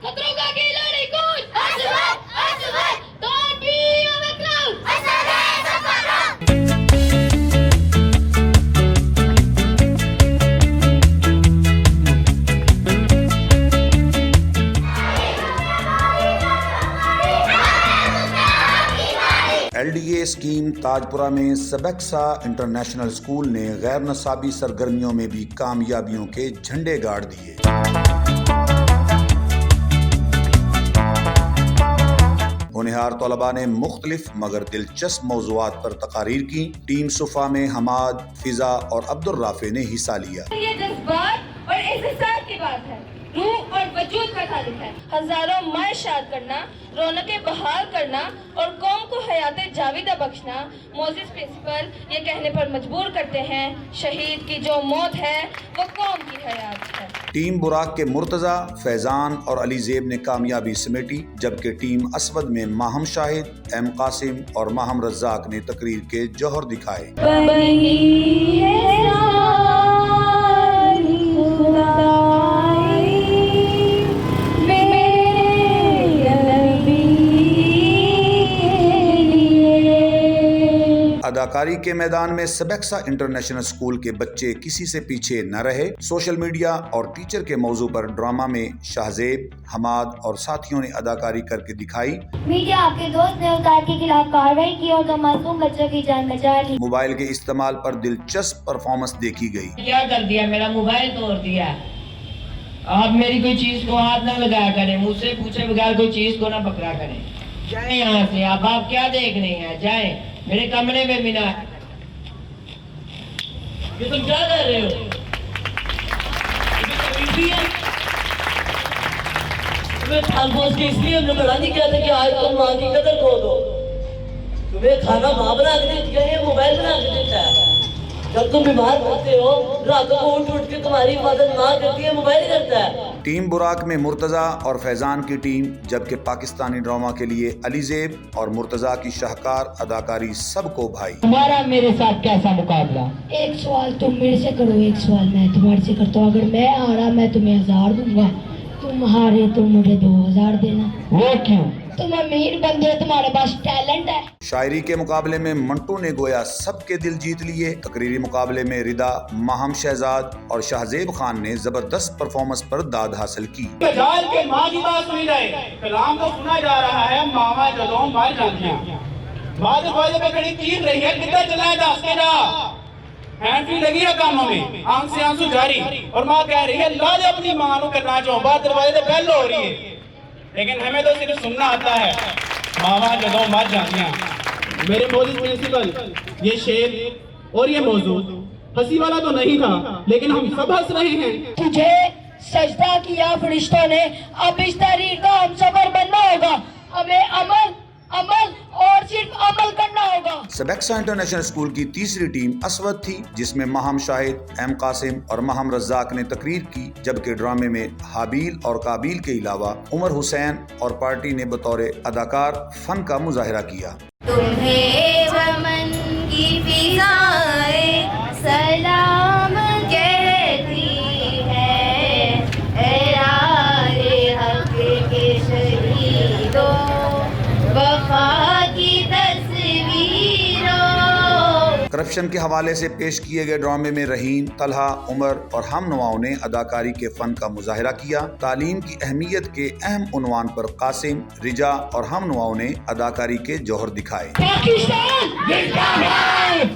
खतरों का खिलाड़ी कौन? Don't be overcrowded. LDA scheme Tajpura में सबेक्सा इंटरनेशनल स्कूल ने गैर नसाबी सरगर्मियों में भी कामयाबियों के झंडे गाड़ दिए। होनहार तलबा ने मुख्तलिफ मगर दिलचस्प मौज़ूआत पर तकारीर की। टीम सुफा में हमाद, फिजा और अब्दुल राफे ने हिस्सा लिया। ये जज्बात और एहसास की बात है, रूह और वजूद का ताल्लुक है। हजारों माए शाद करना, रौनकें बहाल करना और कौम को हयाते जाविदा बख्शना मोजिस प्रिंसिपल ये कहने पर मजबूर करते हैं, शहीद की जो मौत है वो कौम की हयात है। टीम बुराक के मुर्तजा, फैजान और अली ज़ेब ने कामयाबी समेटी, जबकि टीम असवद में माहम शाहिद, एम कासिम और माहम रज़ाक ने तकरीर के जौहर दिखाए। अदाकारी के मैदान में सबेक्सा इंटरनेशनल स्कूल के बच्चे किसी से पीछे न रहे। सोशल मीडिया और टीचर के मौजू पर ड्रामा में शाहजेब, हमाद और साथियों ने अदाकारी करके दिखाई। मीडिया आपके दोस्त ने उतार के खिलाफ कार्रवाई की और 2 मासूम बच्चों की जान बचा ली। मोबाइल के इस्तेमाल पर दिलचस्प परफॉर्मेंस देखी गई। क्या कर दिया, मेरा मोबाइल तोड़ दिया। आप मेरी कोई चीज को हाथ न लगाया करें, मुझसे पूछे बगैर कोई चीज को न पकड़ा करें। जाए यहाँ से। आप क्या देख रहे हैं? जाए, मेरे कमरे में बिना। ये तुम क्या कर रहे हो? तुम्हें खामोश के इसलिए हमने बड़ा नहीं किया था कि आज तुम माँ की कदर खो दो। तुम्हें खाना माँ बना के देती है, मोबाइल बना के देता है। जब तुम बीमार पड़ते हो, रातों को उठ के तुम्हारी मदद माँ करती है, मोबाइल करता है। टीम बुराक में मुर्तजा और फैजान की टीम, जबकि पाकिस्तानी ड्रामा के लिए अली ज़ेब और मुर्तजा की शाहकार अदाकारी सबको भाई। तुम्हारा मेरे साथ कैसा मुकाबला? एक सवाल तुम मेरे से करो, एक सवाल मैं तुम्हारे से करता हूँ। अगर मैं हारा मैं तुम्हें 1000 दूंगा, तुम हारे तुम मुझे 2000 देना। वो क्यों? तुम अमीर बंदे हो, तुम्हारे पास टैलेंट है। शायरी के मुकाबले में मंटू ने गोया सबके दिल जीत लिए। तकरीरी मुकाबले में रिदा, माहम शहजाद और शाहजेब खान ने जबरदस्त परफॉर्मेंस पर दाद हासिल की। जाल के माँ की बात सुनी जाए, कलाम तो सुना जा रहा है, मामा जदों मर जातियां। माँ दरवाजे पे खड़ी चीख रही है, किधर चला है दास के जा। हैंड फ्री लगी है कानों में, आंख से आंसू जारी, और माँ कह रही है ला दे अपनी माँ को करना चाहो। बात दरवाजे पे बेल हो रही है, लेकिन हमें तो सिर्फ सुनना आता है, मामा जदों मर जातियां। मेरे मोजिस प्रिंसिपल, ये शेर और ये मौजू हंसी वाला तो नहीं था, लेकिन हम सब हंस रहे हैं। तुझे सजदा किया फरिश्तों ने, अब इस तहरीर का हम सफर बनना होगा। हमें अमल अमल और सिर्फ अमल करना होगा। सबेक्सा इंटरनेशनल स्कूल की तीसरी टीम असवद थी, जिसमें माहम शाहिद, एम कासिम और माहम रज़ाक ने तकरीर की, जबकि ड्रामे में हाबील और काबिल के अलावा उमर हुसैन और पार्टी ने बतौर अदाकार फन का मुजाहिरा किया। तुम्हें वमन की फिजाएं सलाम कहती है, ऐ यारे हक के शहीदों, वफा की तस्वीरों। करप्शन के हवाले से पेश किए गए ड्रामे में रहीन, तलहा, उमर और हम नवाओं ने अदाकारी के फन का मुजाहिरा किया। तालीम की अहमियत के अहम उन्वान पर कासिम, रिजा और हम नवाओं ने अदाकारी के जौहर दिखाए। पाकिस्तान जिंदाबाद!